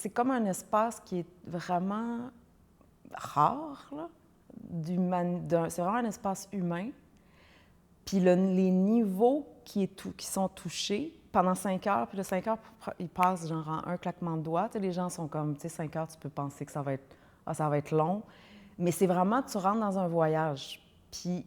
c'est comme un espace qui est vraiment rare, là, c'est vraiment un espace humain. Puis les niveaux qui sont touchés pendant 5 heures, puis le 5 heures, ils passent genre en un claquement de doigts. Tu sais, les gens sont comme, tu sais, 5 heures, tu peux penser que ça va être long. Mais c'est vraiment, tu rentres dans un voyage. Puis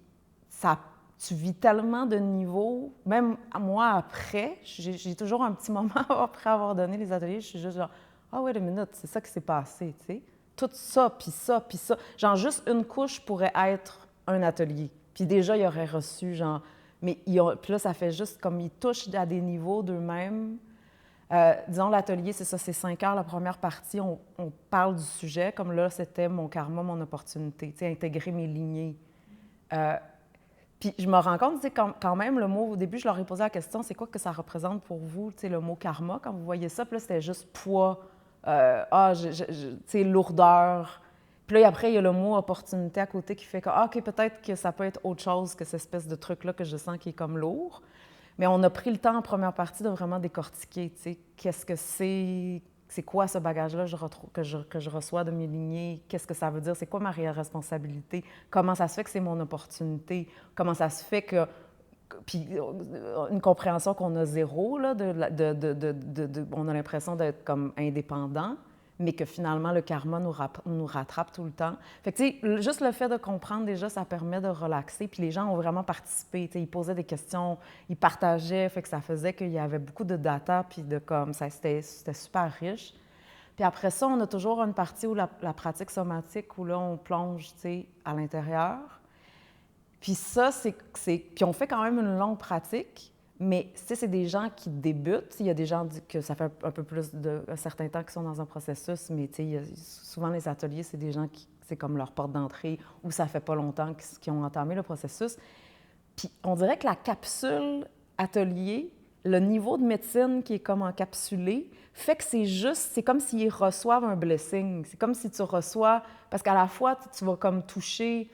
tu vis tellement de niveaux. Même moi, après, j'ai toujours un petit moment après avoir donné les ateliers, je suis juste genre, ah, wait a minute, c'est ça qui s'est passé, tu sais. Tout ça, puis ça, puis ça. Genre, juste une couche pourrait être un atelier. Puis déjà, ils auraient reçu, genre... Mais puis là, ça fait juste comme ils touchent à des niveaux d'eux-mêmes. Disons, l'atelier, c'est ça, c'est 5 heures. La première partie, on parle du sujet. Comme là, c'était mon karma, mon opportunité, tu sais, intégrer mes lignées. Puis je me rends compte, tu sais, quand même, le mot, au début, je leur ai posé la question, c'est quoi que ça représente pour vous, tu sais, le mot karma, quand vous voyez ça? Puis là, c'était juste poids, tu sais, lourdeur. Puis là, après, il y a le mot opportunité à côté qui fait que, OK, peut-être que ça peut être autre chose que cette espèce de truc-là que je sens qui est comme lourd. Mais on a pris le temps en première partie de vraiment décortiquer, tu sais, qu'est-ce que c'est quoi ce bagage-là que je reçois de mes lignées, qu'est-ce que ça veut dire, c'est quoi ma réelle responsabilité, comment ça se fait que c'est mon opportunité, comment ça se fait que... Puis une compréhension qu'on a zéro, là, on a l'impression d'être comme indépendant, mais que finalement, le karma nous rattrape tout le temps. Fait que, tu sais, juste le fait de comprendre déjà, ça permet de relaxer. Puis les gens ont vraiment participé, tu sais, ils posaient des questions, ils partageaient, fait que ça faisait qu'il y avait beaucoup de data, puis de comme, c'était super riche. Puis après ça, on a toujours une partie où la pratique somatique, où là, on plonge, tu sais, à l'intérieur. Puis ça, puis on fait quand même une longue pratique, mais tu sais, c'est des gens qui débutent. Il y a des gens que ça fait un peu plus un certain temps qui sont dans un processus, mais tu sais, souvent les ateliers, c'est des gens qui, c'est comme leur porte d'entrée, ou ça fait pas longtemps qu'ils ont entamé le processus. Puis on dirait que la capsule atelier, le niveau de médecine qui est comme encapsulé, fait que c'est comme s'ils reçoivent un blessing. C'est comme si tu reçois, parce qu'à la fois, tu vas comme toucher...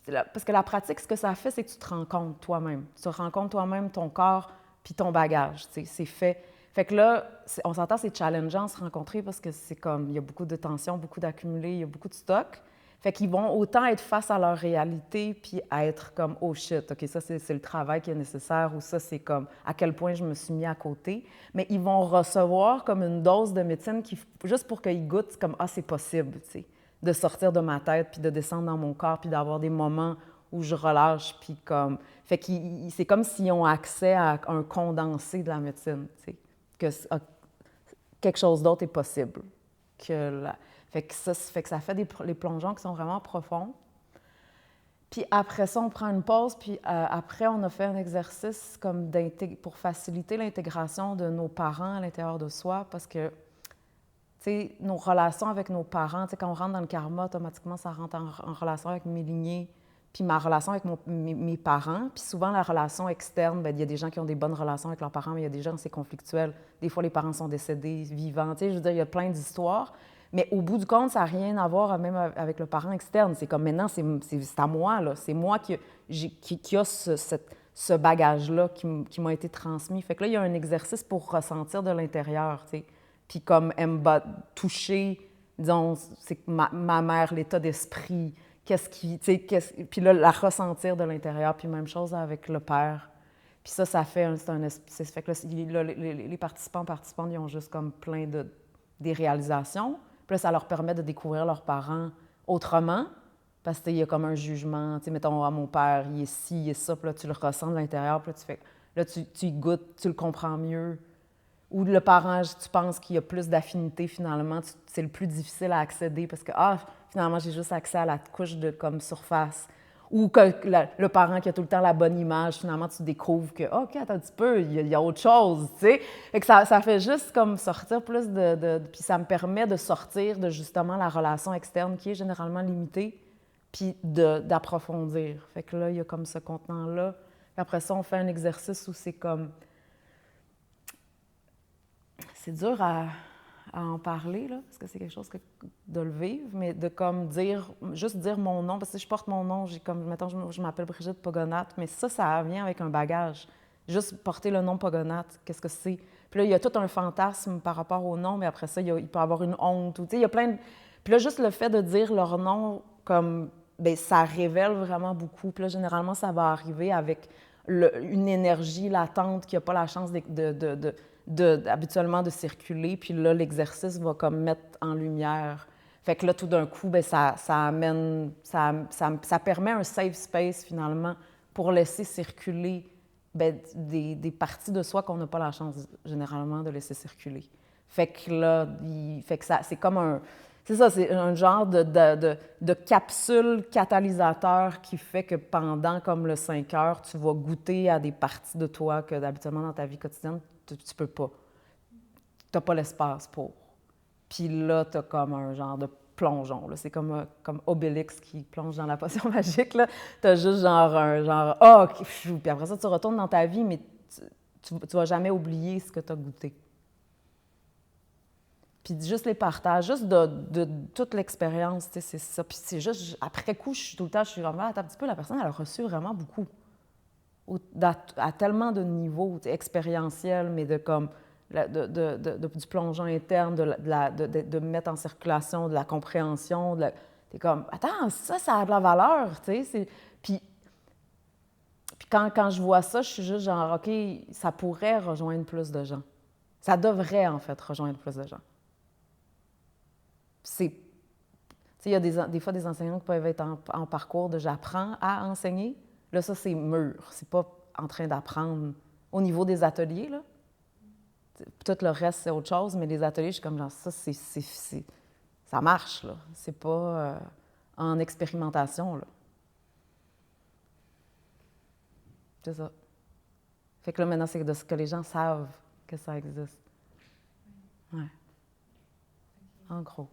Parce que la pratique, ce que ça fait, c'est que tu te rencontres toi-même. Tu te rencontres toi-même, ton corps, puis ton bagage. C'est fait. Fait que là, on s'entend, c'est challengeant de se rencontrer parce que c'est comme, il y a beaucoup de tensions, beaucoup d'accumulés, il y a beaucoup de stock. Fait qu'ils vont autant être face à leur réalité, puis à être comme, oh shit, OK, ça, c'est le travail qui est nécessaire, ou ça, c'est comme, à quel point je me suis mis à côté. Mais ils vont recevoir comme une dose de médecine juste pour qu'ils goûtent, comme, ah, c'est possible, tu sais, de sortir de ma tête, puis de descendre dans mon corps, puis d'avoir des moments où je relâche, puis comme... Fait que c'est comme s'ils ont accès à un condensé de la médecine, tu sais, que quelque chose d'autre est possible. Fait que ça fait les plongeons qui sont vraiment profonds. Puis après ça, on prend une pause, puis après, on a fait un exercice comme pour faciliter l'intégration de nos parents à l'intérieur de soi, parce que t'sais, nos relations avec nos parents, quand on rentre dans le karma, automatiquement, ça rentre en relation avec mes lignées, puis ma relation avec mes parents. Puis souvent, la relation externe, bien, il y a des gens qui ont des bonnes relations avec leurs parents, mais il y a des gens, c'est conflictuel. Des fois, les parents sont décédés, vivants. Je veux dire, il y a plein d'histoires. Mais au bout du compte, ça n'a rien à voir même avec le parent externe. C'est comme maintenant, c'est à moi, là. C'est moi qui a ce bagage-là qui m'a été transmis. Fait que là, il y a un exercice pour ressentir de l'intérieur, tu sais. Puis comme toucher, disons, c'est ma mère, l'état d'esprit, puis là, la ressentir de l'intérieur, puis même chose avec le père. Puis ça fait fait que là, les participantes, ils ont juste comme plein des réalisations. Puis là, ça leur permet de découvrir leurs parents autrement, parce qu'il y a comme un jugement, tu sais, mettons, mon père, il est ci, il est ça, puis là, tu le ressens de l'intérieur, puis là, tu y goûtes, tu le comprends mieux. Ou le parent, tu penses qu'il y a plus d'affinité, finalement, c'est le plus difficile à accéder parce que, finalement, j'ai juste accès à la couche de comme surface. Ou que le parent qui a tout le temps la bonne image, finalement, tu découvres que, OK, attends un petit peu, il y a autre chose, tu sais. Fait que ça fait juste comme sortir plus puis ça me permet de sortir de justement la relation externe qui est généralement limitée, puis d'approfondir. Fait que là, il y a comme ce contenant-là. Puis après ça, on fait un exercice où c'est comme... C'est dur à en parler, là, parce que c'est quelque chose de le vivre, mais de comme juste dire mon nom, parce que si je porte mon nom, mettons, je m'appelle Brigitte Pogonat, mais ça vient avec un bagage. Juste porter le nom Pogonat, qu'est-ce que c'est? Puis là, il y a tout un fantasme par rapport au nom, mais après ça, il peut y avoir une honte. Ou, tu sais, il y a plein de... Puis là, juste le fait de dire leur nom, comme, bien, ça révèle vraiment beaucoup. Puis là, généralement, ça va arriver avec une énergie latente qui n'a pas la chance habituellement de circuler. Puis là, l'exercice va comme mettre en lumière. Fait que là, tout d'un coup, bien, ça amène, ça permet un safe space, finalement, pour laisser circuler bien, des parties de soi qu'on n'a pas la chance, généralement, de laisser circuler. Fait que là, fait que ça, c'est comme un... C'est ça, c'est un genre de capsule catalysateur qui fait que pendant comme le 5 heures, tu vas goûter à des parties de toi que habituellement dans ta vie quotidienne, tu peux pas. Tu n'as pas l'espace pour. Puis là, tu as comme un genre de plongeon. C'est comme Obélix qui plonge dans la potion magique. Tu as juste genre un genre « Ah! Oh, puis après ça, tu retournes dans ta vie, mais tu vas jamais oublier ce que tu as goûté. Puis juste les partages, juste de toute l'expérience, tu sais, c'est ça. Puis c'est juste, après coup, tout le temps, je suis vraiment, attends un petit peu, la personne, elle a reçu vraiment beaucoup. À tellement de niveaux, expérientiels, mais de comme, du plongeon interne, de mettre en circulation, de la compréhension. T'es comme, attends, ça a de la valeur, tu sais. Puis quand je vois ça, je suis juste genre, OK, ça pourrait rejoindre plus de gens. Ça devrait, en fait, rejoindre plus de gens. Il y a des fois des enseignants qui peuvent être en parcours de j'apprends à enseigner. Là, ça, c'est mûr. C'est pas en train d'apprendre au niveau des ateliers, là. Tout le reste, c'est autre chose, mais les ateliers, je suis comme genre, ça marche, là. C'est pas en expérimentation, là. C'est ça. Fait que là, maintenant, c'est de ce que les gens savent que ça existe. Ouais. En gros.